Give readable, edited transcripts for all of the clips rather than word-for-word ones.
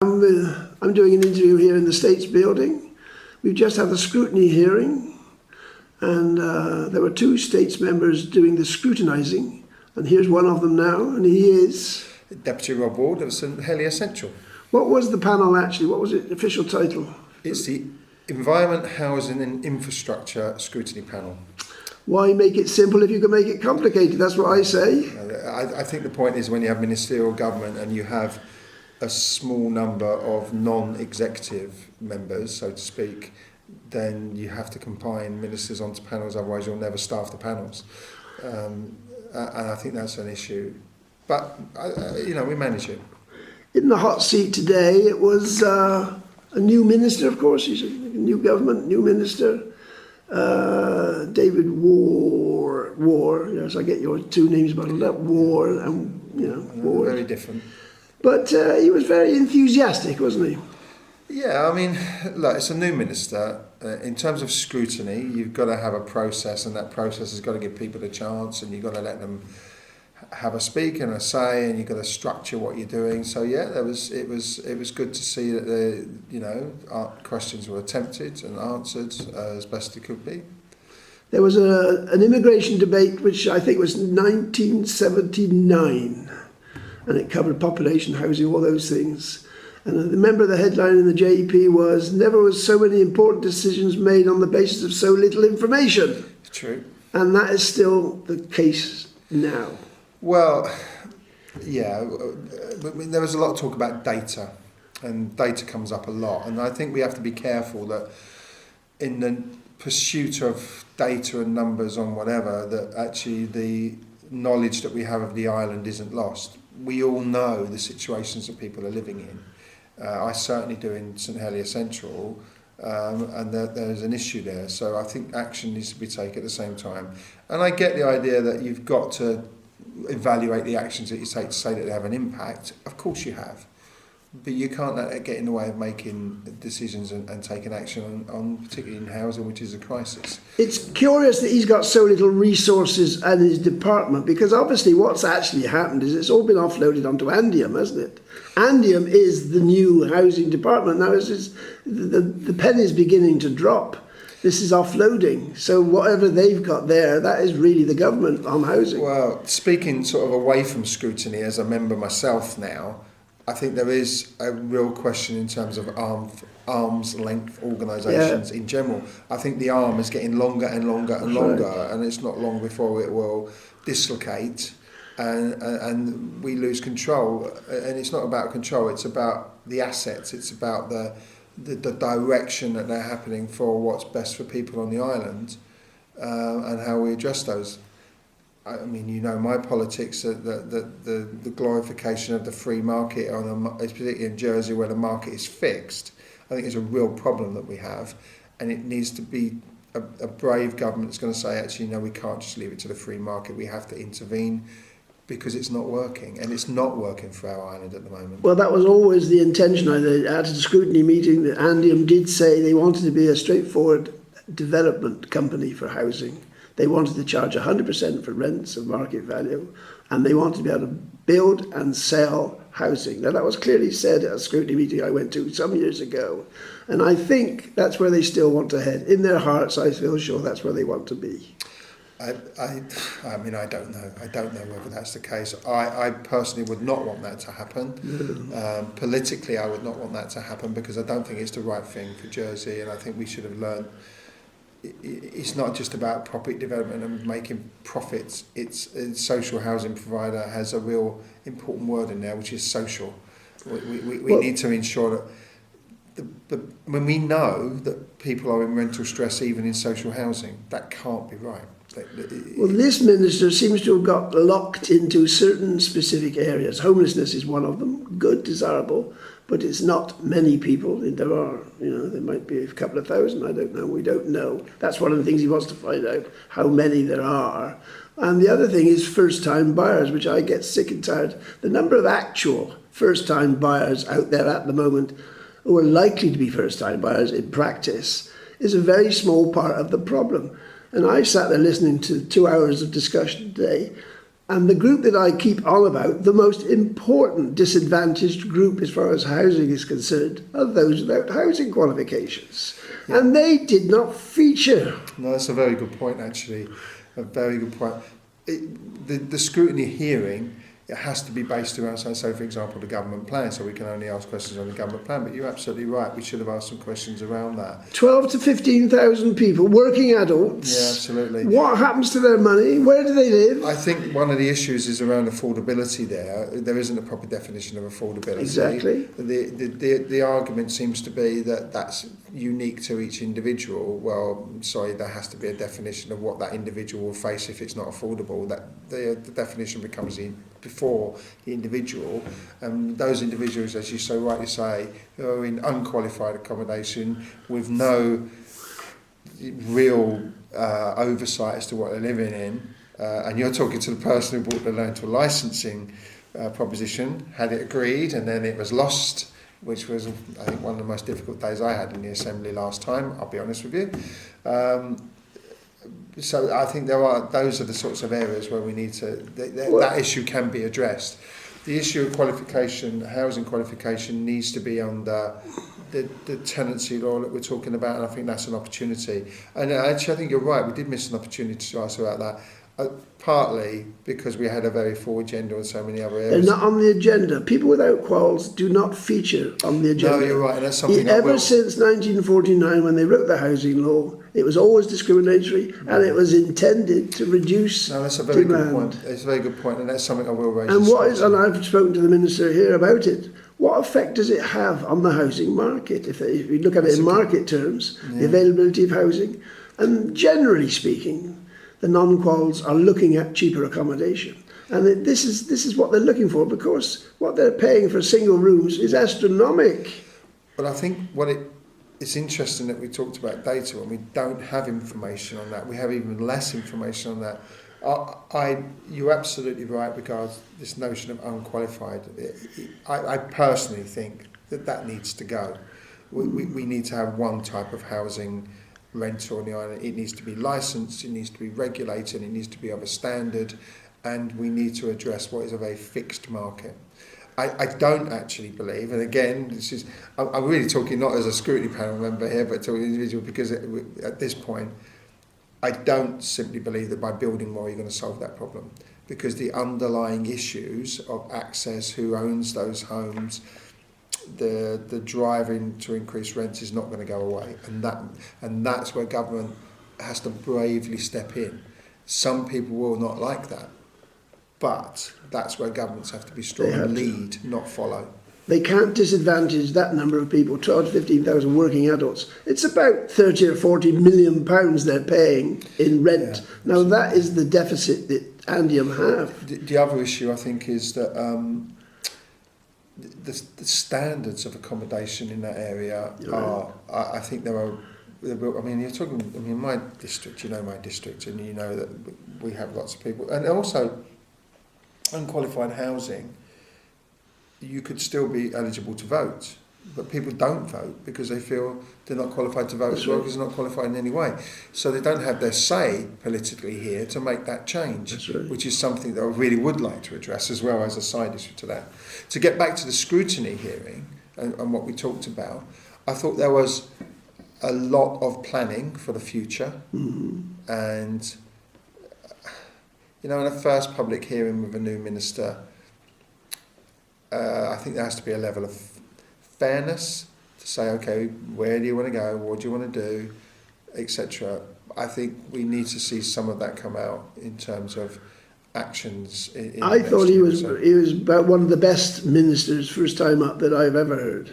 I'm doing an interview here in the States building. We've just had the scrutiny hearing, and there were two States members doing the scrutinising, and here's one of them now, and he is... Deputy Rob Ward of St Helier Central. What was the panel actually? What was its official title? It's the Environment, Housing and Infrastructure Scrutiny Panel. Why make it simple if you can make it complicated? That's what I say. I think the point is when you have ministerial government and you have a small number of non-executive members, so to speak, then you have to combine ministers onto panels, otherwise you'll never staff the panels. And I think that's an issue. But, we manage it. In the hot seat today, it was a new minister, of course. He's a new government, new minister. David War. Yes, I get your two names muddled up. War and, Ward. Very different. But he was very enthusiastic, wasn't he? Yeah, I mean, look, it's a new minister. In terms of scrutiny, you've got to have a process, and that process has got to give people a chance, and you've got to let them have a speak and a say, and you've got to structure what you're doing. So yeah, it was good to see that the questions were attempted and answered as best it could be. There was an immigration debate which I think was 1979, and it covered population, housing, all those things. And remember the headline in the JEP was, "Never was so many important decisions made on the basis of so little information." True. And that is still the case now. Well, yeah, there was a lot of talk about data, and data comes up a lot. And I think we have to be careful that in the pursuit of data and numbers on whatever, that actually the knowledge that we have of the island isn't lost. We all know the situations that people are living in. I certainly do in St Helier Central, and there's an issue there. So I think action needs to be taken at the same time. And I get the idea that you've got to evaluate the actions that you take to say that they have an impact. Of course you have. But you can't let it get in the way of making decisions and taking action on particularly in housing, which is a crisis. It's curious that he's got so little resources in his department, because obviously what's actually happened is it's all been offloaded onto Andium, hasn't it? Andium is the new housing department. Now the pen is beginning to drop. This is offloading. So whatever they've got there, that is really the government on housing. Well, speaking sort of away from scrutiny as a member myself now, I think there is a real question in terms of arm's length organisations in general. I think the arm is getting longer and longer and longer, and it's not long before it will dislocate and we lose control. And it's not about control, it's about the assets, it's about the direction that they're happening for what's best for people on the island, and how we address those. I mean, my politics, the glorification of the free market, particularly in Jersey where the market is fixed, I think is a real problem that we have. And it needs to be a brave government that's going to say, actually, no, we can't just leave it to the free market. We have to intervene because it's not working. And it's not working for our island at the moment. Well, that was always the intention. At the scrutiny meeting, that Andium did say they wanted to be a straightforward development company for housing. They wanted to charge 100% for rents of market value, and they wanted to be able to build and sell housing. Now, that was clearly said at a scrutiny meeting I went to some years ago, and I think that's where they still want to head. In their hearts, I feel sure that's where they want to be. I mean, I don't know. I don't know whether that's the case. I personally would not want that to happen. Politically, I would not want that to happen because I don't think it's the right thing for Jersey, and I think we should have learned it's not just about property development and making profits. It's a social housing provider has a real important word in there, which is social. We need to ensure that when we know that people are in rental stress, even in social housing, that can't be right. Well, this minister seems to have got locked into certain specific areas. Homelessness is one of them, good, desirable, but it's not many people. There are, there might be a couple of thousand, I don't know, we don't know. That's one of the things he wants to find out, how many there are. And the other thing is first-time buyers, which I get sick and tired. The number of actual first-time buyers out there at the moment, who are likely to be first-time buyers in practice, is a very small part of the problem. And I sat there listening to 2 hours of discussion today, And the group that I keep on about, the most important disadvantaged group as far as housing is concerned, are those without housing qualifications. Yeah. And they did not feature. No, that's a very good point, actually. A very good point. The scrutiny hearing, it has to be based around, so for example, the government plan, so we can only ask questions on the government plan, but you're absolutely right, we should have asked some questions around that. 12 to 15,000 people, working adults. Yeah, absolutely. What happens to their money? Where do they live? I think one of the issues is around affordability there. There isn't a proper definition of affordability. Exactly. The argument seems to be that that's unique to each individual. Well, sorry, there has to be a definition of what that individual will face if it's not affordable. That the definition becomes before the individual. Those individuals, as you so rightly say, who are in unqualified accommodation with no real oversight as to what they're living in, and you're talking to the person who brought the rental licensing proposition, had it agreed, and then it was lost, which was, I think, one of the most difficult days I had in the Assembly last time, I'll be honest with you. So I think those are the sorts of areas where we need to, that issue can be addressed. The issue of qualification, housing qualification, needs to be under the tenancy law that we're talking about, and I think that's an opportunity. And actually, I think you're right, we did miss an opportunity to ask about that. Partly because we had a very full agenda on so many other areas. They're not on the agenda. People without quals do not feature on the agenda. No, you're right, and that's something that ever since 1949, when they wrote the housing law, it was always discriminatory, and it was intended to reduce demand. No, that's a very good point. It's a very good point, and that's something I will raise. And I've spoken to the Minister here about it. What effect does it have on the housing market? If you look at it in market terms, the availability of housing, and generally speaking, the non-quals are looking at cheaper accommodation. And this is what they're looking for, because what they're paying for single rooms is astronomical. But I think it's interesting that we talked about data and we don't have information on that. We have even less information on that. You're absolutely right regards this notion of unqualified. I personally think that needs to go. We need to have one type of housing rental on the island. It needs to be licensed, it needs to be regulated, it needs to be of a standard, and we need to address what is a very fixed market. I don't actually believe, and again, I'm really talking not as a scrutiny panel member here, but to an individual, because at this point, I don't simply believe that by building more you're going to solve that problem, because the underlying issues of access, who owns those homes, the driving to increase rents is not going to go away, and that's where government has to bravely step in. Some people will not like that, but that's where governments have to be strong and lead, not follow. They can't disadvantage that number of people, 12 to 15,000 working adults. It's about 30 or 40 million pounds they're paying in rent. Yeah. Now that is the deficit that Andium have. The other issue, I think, is that the standards of accommodation in that area are, I think there are, I mean, you're talking, I mean, my district, you know my district, and you know that we have lots of people, and also unqualified housing, you could still be eligible to vote, but people don't vote because they feel they're not qualified to vote as well, because they're not qualified in any way. So they don't have their say politically here to make that change, which is something that I really would like to address as well as a side issue to that. To get back to the scrutiny hearing and what we talked about, I thought there was a lot of planning for the future. Mm-hmm. And, you know, in a first public hearing with a new minister, I think there has to be a level of fairness to say, okay, where do you want to go, what do you want to do, etc. I think we need to see some of that come out in terms of actions. I thought he was about one of the best ministers first time up that I've ever heard.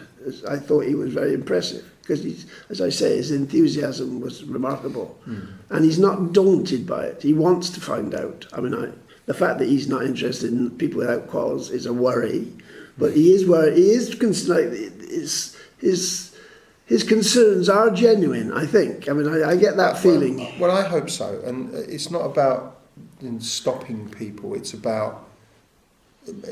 I thought he was very impressive because he's, as I say, his enthusiasm was remarkable, and he's not daunted by it. He wants to find out. I mean, the fact that he's not interested in people without quals is a worry. But he is worried. He is like his concerns are genuine, I think. I mean, I get that feeling. Well, I hope so. And it's not about stopping people. It's about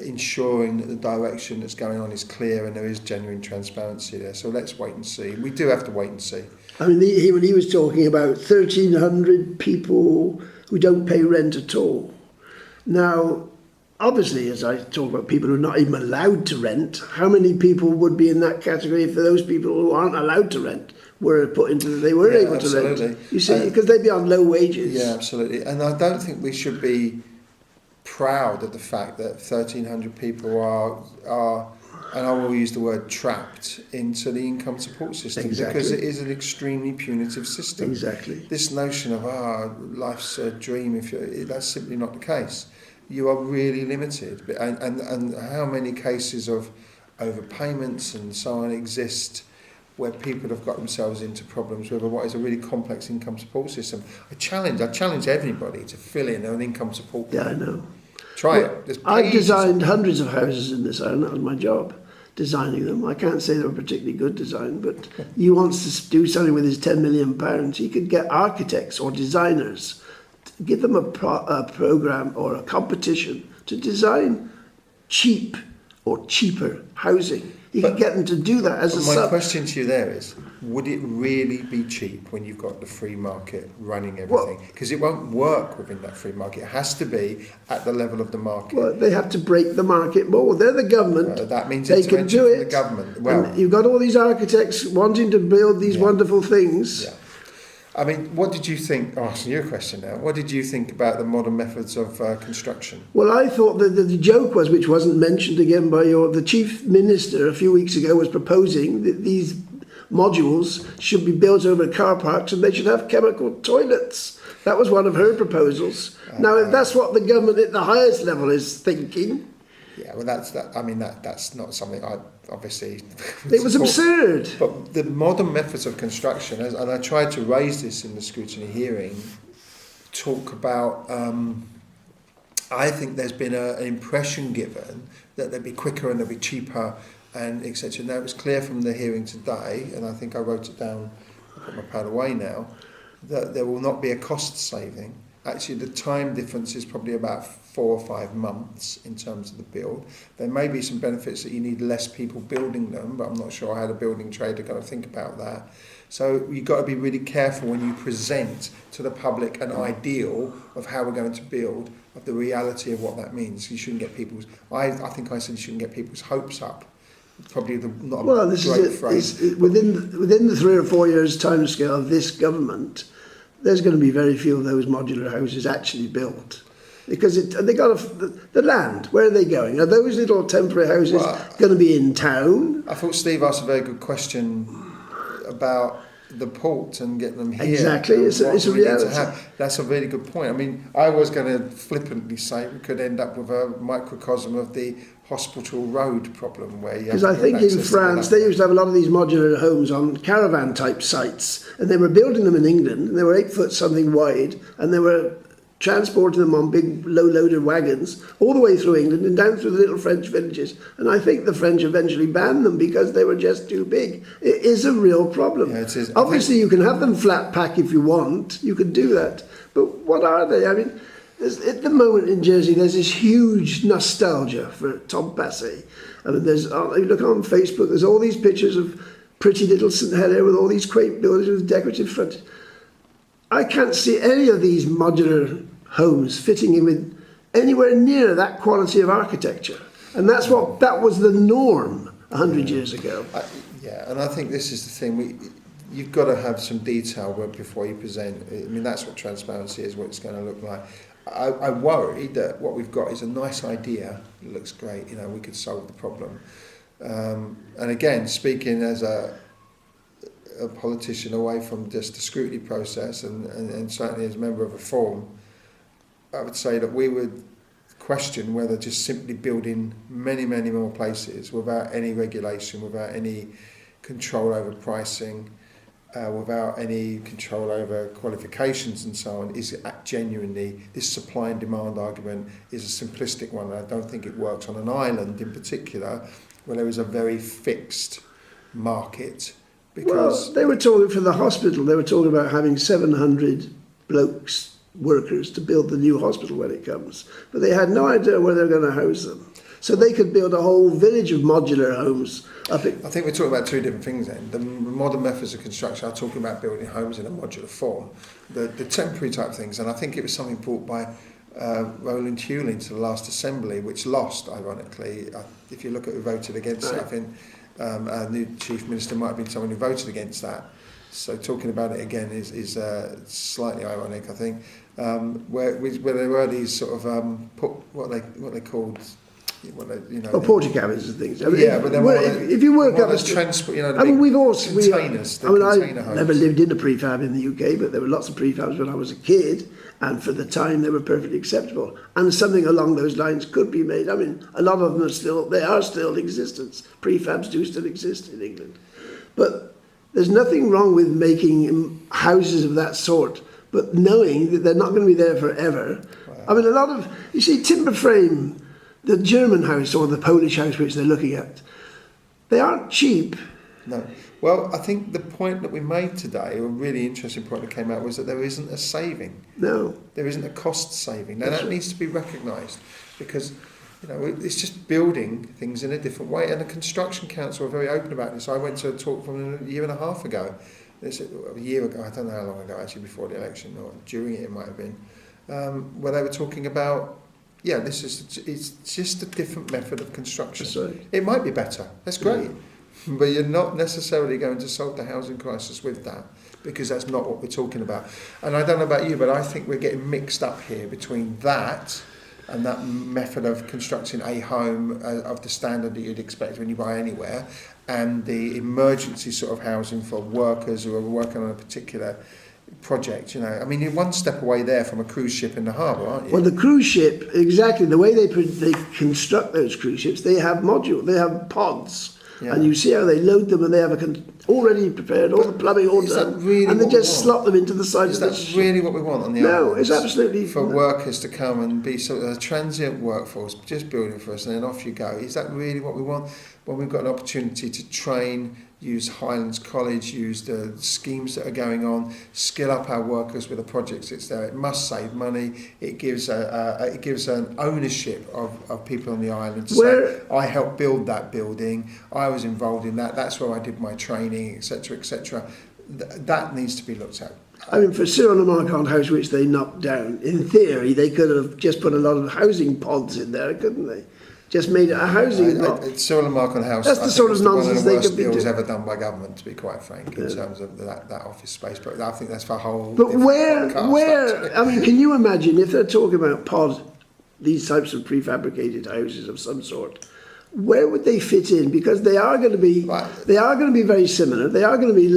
ensuring that the direction that's going on is clear and there is genuine transparency there. So let's wait and see. We do have to wait and see. I mean, when he was talking about 1,300 people who don't pay rent at all. Now, obviously, as I talk about people who are not even allowed to rent, how many people would be in that category if those people who aren't allowed to rent were put into, they were able to rent? You see, because they'd be on low wages. Yeah, absolutely. And I don't think we should be proud of the fact that 1,300 people are, and I will use the word trapped, into the income support system. Exactly. Because it is an extremely punitive system. Exactly. This notion of, life's a dream, that's simply not the case. You are really limited. And how many cases of overpayments and so on exist where people have got themselves into problems with what is a really complex income support system. I challenge everybody to fill in an income support plan. Yeah, I know. Try it. There's I've pages designed hundreds of houses in this island. That was my job, designing them. I can't say they were particularly good design, but he wants to do something with his £10 million. He could get architects or designers, give them a program or a competition to design cheap or cheaper housing. You could get them to do that as a My question to you there is, would it really be cheap when you've got the free market running everything? Because it won't work within that free market. It has to be at the level of the market. Well, they have to break the market more. They're the government. That means they can intervention do from it. the government. Well, and you've got all these architects wanting to build these wonderful things. Yeah. I mean, what did you think? Oh, asking you a question now. What did you think about the modern methods of construction? Well, I thought that the joke was, which wasn't mentioned again by the chief minister a few weeks ago, was proposing that these modules should be built over car parks and they should have chemical toilets. That was one of her proposals. Now, if that's what the government at the highest level is thinking. Yeah, well, that's not something I obviously. It was absurd. But the modern methods of construction, and I tried to raise this in the scrutiny hearing, talk about. I think there's been an impression given that they'd be quicker and they'd be cheaper, and etc. Now it was clear from the hearing today, and I think I wrote it down. I put my pad away now. That there will not be a cost saving. Actually, the time difference is probably about 4 or 5 months in terms of the build. There may be some benefits that you need less people building them, but I'm not sure how the building trade are going to think about that. So you've got to be really careful when you present to the public an ideal of how we're going to build, of the reality of what that means. You shouldn't get people's. I think I said you shouldn't get people's hopes up. Probably not a great phrase. Within the 3 or 4 years timescale of this government, there's going to be very few of those modular houses actually built. Because they got the land. Where are they going? Are those little temporary houses going to be in town? I thought Steve asked a very good question about the port and getting them here. Exactly, it's a reality. That's a really good point. I mean, I was going to flippantly say we could end up with a microcosm of the hospital road problem where you have. Because I think in France they used to have a lot of these modular homes on caravan type sites, and they were building them in England, and they were 8 foot something wide, and they were transporting them on big low-loaded wagons all the way through England and down through the little French villages. And I think the French eventually banned them because they were just too big. It is a real problem. Yeah, it is. Obviously, you can have them flat pack if you want. You can do that. But what are they? I mean, at the moment in Jersey, there's this huge nostalgia for Tom Passy. I mean, you look on Facebook, there's all these pictures of pretty little St Helier with all these quaint buildings with decorative front. I can't see any of these modular homes fitting in with anywhere near that quality of architecture. And that was the norm 100 years ago. And I think this is the thing. You've got to have some detail before you present. I mean, that's what transparency is, what it's going to look like. I worry that what we've got is a nice idea. It looks great. We could solve the problem. And again, speaking as a politician away from just the scrutiny process and certainly as a member of Reform, I would say that we would question whether just simply building many, many more places without any regulation, without any control over pricing, without any control over qualifications and so on, is genuinely, this supply and demand argument is a simplistic one. I don't think it works on an island in particular where there is a very fixed market. Because they were talking for the hospital, they were talking about having 700 workers to build the new hospital when it comes. But they had no idea where they were going to house them. So they could build a whole village of modular homes up in... I think we're talking about two different things then. The modern methods of construction are talking about building homes in a modular form. The temporary type things, and I think it was something brought by Roland Hewlin to the last assembly, which lost, ironically. If you look at who voted against it, I think our new chief minister might have been someone who voted against that. So talking about it again is slightly ironic, I think. Where there were these sort of what they called. Porta cabins and things. I mean, but then if you work up transport, we've also containers. I never lived in a prefab in the UK, but there were lots of prefabs when I was a kid, and for the time they were perfectly acceptable. And something along those lines could be made. I mean, a lot of them are still in existence. Prefabs do still exist in England, but there's nothing wrong with making houses of that sort, but knowing that they're not going to be there forever. Wow. I mean, you see timber frame. The German house or the Polish house which they're looking at, they aren't cheap. No. Well, I think the point that we made today, a really interesting point that came out, was that there isn't a saving. No. There isn't a cost saving. Now, that needs to be recognised because, it's just building things in a different way. And the Construction Council are very open about this. I went to a talk from a year and a half ago. A year ago, I don't know how long ago, actually, before the election, or during it might have been, where they were talking about it's just a different method of construction. Right. It might be better. That's great. Yeah. But you're not necessarily going to solve the housing crisis with that, because that's not what we're talking about. And I don't know about you, but I think we're getting mixed up here between that and that method of constructing a home of the standard that you'd expect when you buy anywhere, and the emergency sort of housing for workers who are working on a particular project. I mean, you're one step away there from a cruise ship in the harbour, aren't you? Well, the cruise ship, exactly the way they construct those cruise ships, they have pods, and you see how they load them, and they have already prepared, all the plumbing all done, really and they just slot them into the side of the ship. Is that really what we want on the No, it's absolutely for workers to come and be sort of a transient workforce, just building for us, and then off you go. Is that really what we want? When we've got an opportunity to train, use Highlands College, use the schemes that are going on, skill up our workers with the projects that's there. It must save money. It gives an ownership of people on the island to say, I helped build that building, I was involved in that, that's where I did my training, etc., etc. That needs to be looked at. I mean, for Cyril and Marquand House, which they knocked down, in theory, they could have just put a lot of housing pods in there, couldn't they? Just made it a housing block. Cyril and Marquand House, that's the sort of nonsense they could be doing. One of the worst deals ever done by government, to be quite frank, in terms of that office space. But I think that's for a whole. But where? I mean, can you imagine if they're talking about these types of prefabricated houses of some sort? Where would they fit in? Because they are going to be, very similar. They are going to be.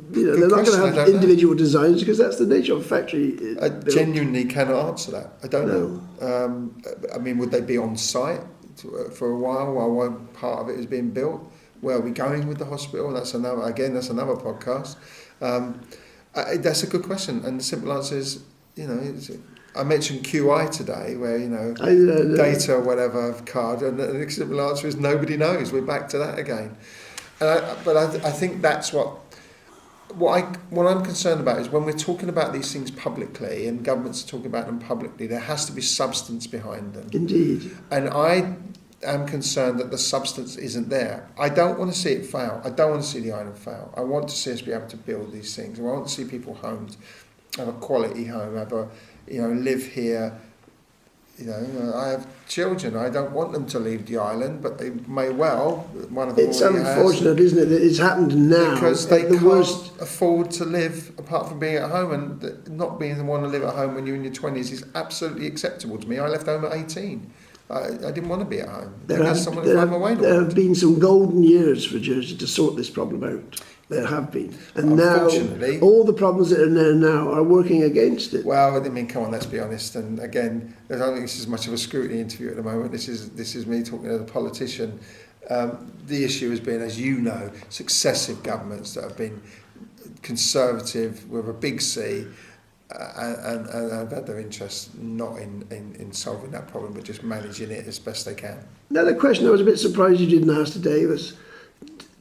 They're not going to have individual designs, because that's the nature of factory. I genuinely cannot answer that. I don't know. I mean, would they be on site for a while one part of it is being built? Where are we going with the hospital? That's another podcast. That's a good question, and the simple answer is, I mentioned QI today, where data or whatever card, and the simple answer is nobody knows. We're back to that again. But I think that's what I'm concerned about is when we're talking about these things publicly, and governments are talking about them publicly, there has to be substance behind them. Indeed. And I am concerned that the substance isn't there. I don't want to see it fail. I don't want to see the island fail. I want to see us be able to build these things. I want to see people homed, have a quality home, live here. I have children. I don't want them to leave the island, but they may well. One of them. It's unfortunate, isn't it, that it's happened now? Because they can't afford to live apart from being at home, and not being the one to live at home when you're in your 20s is absolutely acceptable to me. I left home at 18. I didn't want to be at home. There have been some golden years for Jersey to sort this problem out. There have been. And now, all the problems that are there now are working against it. Well, I mean, come on, let's be honest. And again, I don't think this is much of a scrutiny interview at the moment. This is me talking as a politician. The issue has been, as you know, successive governments that have been conservative with a big C, and have had their interest not in solving that problem, but just managing it as best they can. Another question I was a bit surprised you didn't ask today was,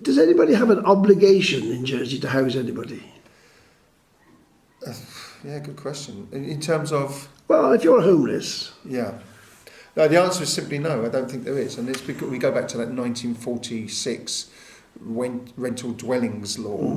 does anybody have an obligation in Jersey to house anybody? Yeah, good question. In terms of... Well, if you're homeless... Yeah. No, the answer is simply no, I don't think there is. And it's because we go back to that 1946 rental dwellings law,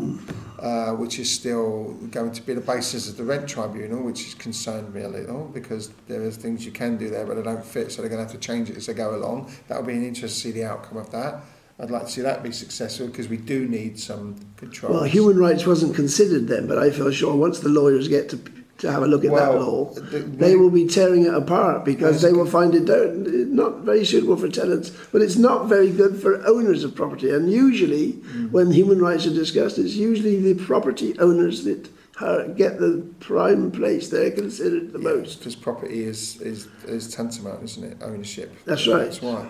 which is still going to be the basis of the rent tribunal, which has concerned me a little because there are things you can do there but they don't fit, so they're going to have to change it as they go along. That'll be an interest to see the outcome of that. I'd like to see that be successful because we do need some control. Well, human rights wasn't considered then, but I feel sure once the lawyers get to have a look at that law, they will be tearing it apart because they will find it not very suitable for tenants, but it's not very good for owners of property. And usually, when human rights are discussed, it's usually the property owners that get the prime place. They're considered the most. Because property is tantamount, isn't it? Ownership. That's right. That's why.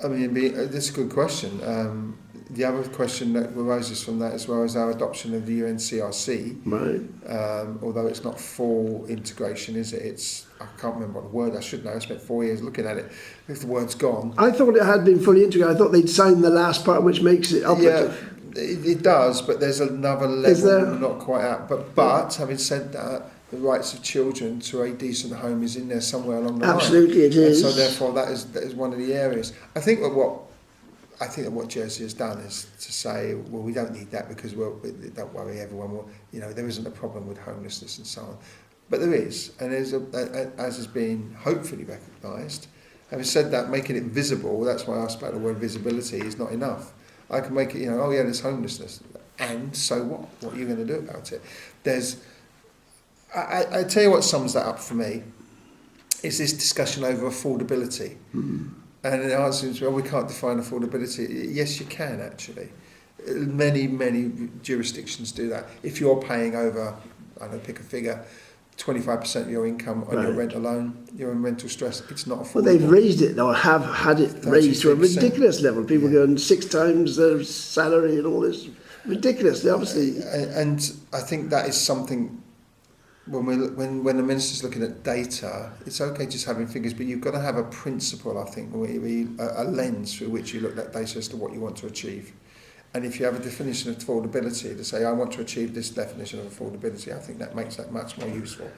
I mean, that's a good question. The other question that arises from that as well is our adoption of the UNCRC. Right. Although it's not full integration, is it? I can't remember what the word, I should know. I spent 4 years looking at it. If the word's gone. I thought it had been fully integrated. I thought they'd signed the last part, which makes it operative. Yeah, it does, but there's another level not quite out. But having said that, the rights of children to a decent home is in there somewhere along the line. Absolutely, it is. And so therefore, that is one of the areas. I think that what Jersey has done is to say, well, we don't need that because don't worry, everyone will. There isn't a problem with homelessness and so on, but there is, and as has been hopefully recognised. Having said that, making it visible, that's why I asked about the word visibility, is not enough. I can make it, oh yeah, there's homelessness, and so what? What are you going to do about it? I tell you what sums that up for me is this discussion over affordability. And the answer is, well, we can't define affordability. Yes, you can, actually. Many jurisdictions do that. If you're paying over, I don't know, pick a figure, 25% of your income on your rent alone, you're in rental stress, it's not affordable. Well, they've raised it, or have had it raised to a ridiculous level. People go on 6 times their salary and all this. Ridiculous, obviously. And I think that is something... When the minister's looking at data, it's okay just having figures, but you've got to have a principle, I think, a lens through which you look at data as to what you want to achieve. And if you have a definition of affordability, to say, I want to achieve this definition of affordability, I think that makes that much more useful.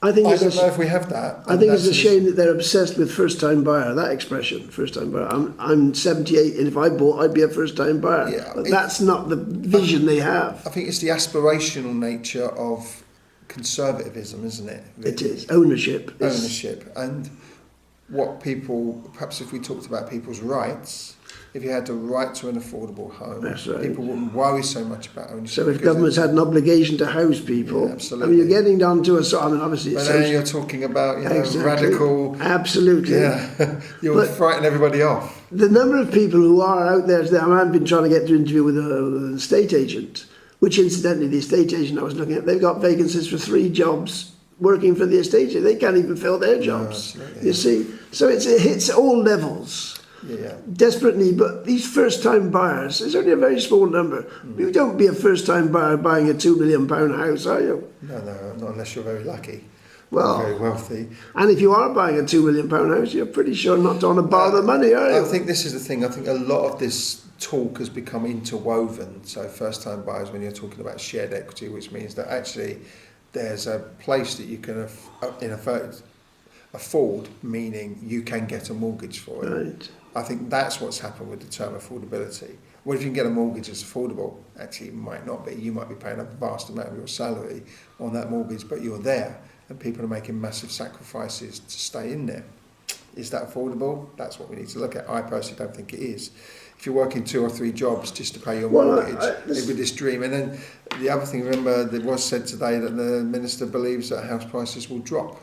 I don't know if we have that. I think it's a shame that they're obsessed with first-time buyer, that expression, first-time buyer. I'm 78, and if I bought, I'd be a first-time buyer. Yeah, but that's not the vision they have. I think it's the aspirational nature of conservatism, isn't it? Really? It is. Ownership. And what people, perhaps if we talked about people's rights, if you had the right to an affordable home, that's right, people wouldn't worry so much about ownership. So if governments had an obligation to house people, absolutely. I mean, you're getting down to obviously... But now you're talking about, radical... Absolutely. Yeah, you'll frighten everybody off. The number of people who are out there, I've been trying to get to interview with an estate agent, which incidentally, the estate agent I was looking at, they've got vacancies for 3 jobs working for the estate agent. They can't even fill their jobs. No, you see? So it hits all levels. Yeah. Desperately, but these first-time buyers, there's only a very small number. You don't be a first-time buyer buying a £2 million house, are you? No, not unless you're very lucky. Well, very wealthy. And if you are buying a £2 million house, you're pretty sure not to want to borrow the money, are you? I think this is the thing. I think a lot of this talk has become interwoven. So first-time buyers, when you're talking about shared equity, which means that actually there's a place that you can afford, meaning you can get a mortgage for it. Right. I think that's what's happened with the term affordability. Well, if you can get a mortgage that's affordable, actually it might not be. You might be paying a vast amount of your salary on that mortgage, but you're there, and people are making massive sacrifices to stay in there. Is that affordable? That's what we need to look at. I personally don't think it is. If you're working 2 or 3 jobs just to pay your mortgage, it'd be this dream. And then the other thing, remember, it was said today that the minister believes that house prices will drop.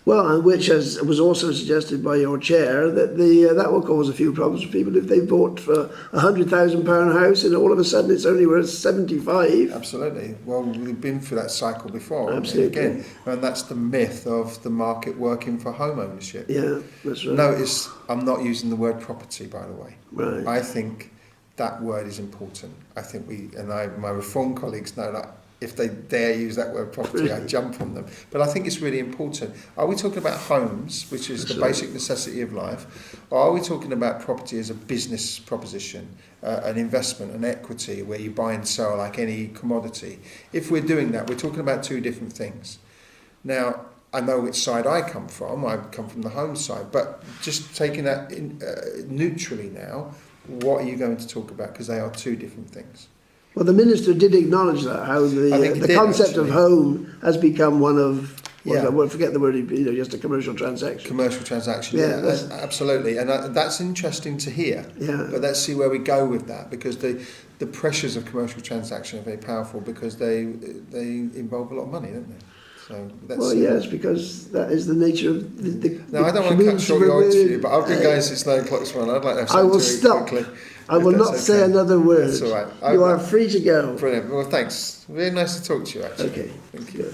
Well, and which was also suggested by your chair, that that will cause a few problems for people if they bought for £100,000 house and all of a sudden it's only worth 75. Absolutely. Well, we've been through that cycle before. Absolutely. Again, and that's the myth of the market working for home ownership. Yeah, that's right. Notice I'm not using the word property, by the way. Right. I think that word is important. I think my reform colleagues know that. If they dare use that word property, I jump on them. But I think it's really important. Are we talking about homes, which is the basic necessity of life, or are we talking about property as a business proposition, an investment, an equity, where you buy and sell like any commodity? If we're doing that, we're talking about 2 different things. Now, I know which side I come from. I come from the home side. But just taking that neutrally now, what are you going to talk about? Because they are two different things. Well, the minister did acknowledge that, how I think he the did, concept of actually. home has become one of, Yeah. I won't forget the word, just a commercial transaction. Commercial transaction, Yeah, yeah, that's- absolutely, and that's interesting to hear. Yeah. But let's see where we go with that, because the pressures of commercial transaction are very powerful because they involve a lot of money, don't they? So let's Well, see. yes, because that is the nature of the Now, I don't want to cut community short we're your interview, in. but I've been going since 9 o'clock this morning. I'd like to have I something will to eat stop. quickly. I if will that's not say okay. another word. That's all right. You are free to go. Brilliant. Well, thanks. Very nice to talk to you, actually. Okay, Thank you. good.